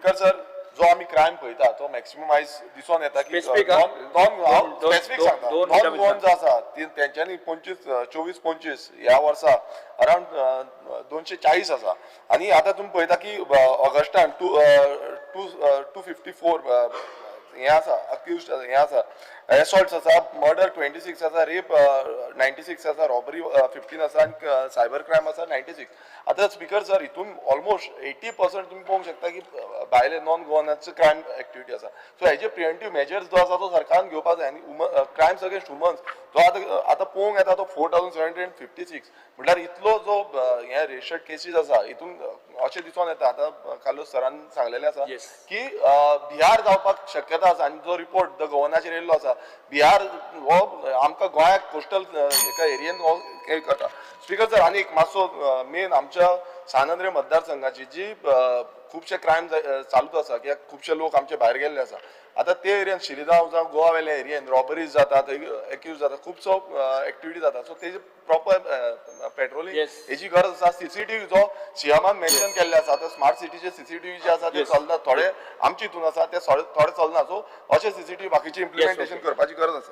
speaker sir जो आम्ही crime पळयता तो मॅक्सिमम आयज दिसून येता की Specific, स्पेसिफीक सांगता दोन नॉन गोवन जो आसा तेंच्यांनी 24-25 ह्या वर्सा अरावंड 240 आसा आणि आता तुम्ही पळयता की ऑगस्टान 254 हे आसा अक्युज्ड हे आसा एसॉल्ट्स आसा मर्डर 26 आसा रेप 96 आसा रॉबरी 15 आसा आणि सायबर क्रायम आसा 96 आता स्पीकर सर हितून ऑलमोस्ट 80% तुम्ही पळोवंक शकता की भायले नॉन गोवनाचे क्रायम एक्टिविटी आसा सो हेजे प्रिव्हेंटिव्ह मेजर्स जो आसा तो सरकारान घेवपाक जाय आनी क्रायम्स अगेन्स्ट वुमन्स जो आता पळोवंक येता तो 4756 म्हटल्यार इतलो जो हे रेशड केसीस आसा हितून अशें दिसून येता आता कालोस सरान सांगलेलें आसा की बिहार जावपाक शक्यता आसा आनी जो रिपोर्ट द गव्हर्नराचेर येयल्लो आसा बिहार हो आमकां गोंयाक कोस्टल एका एरियेन हो हे करता स्पीकर सर आनी एक मातसो मेन आमच्या सानंद्रे मतदारसंघाची जी खुबशे क्रायम चालूच आसा कित्याक खुबशे लोक आमचे भायर गेल्ले आसा आता ते एरियन शिलिगांव जावं गोवा वेल्या एरियन रॉबरीज जाता एक्यूज जाता खुबसो एक्टिविटी जाता सो तेजे प्रॉपर पेट्रोलिंग हेची गरज आसा सीसीटीव्ही जो सीएमान मेन्शन केल्ले आसा ते स्मार्ट सिटीचे सीसीटीव्ही जे आसा ते चलना थोडे आमचे हितून आसा ते थोडे चलना सो अशे सीसीटीव्ही बाकीचे इम्प्लिमेंटेशन करपाची गरज आसा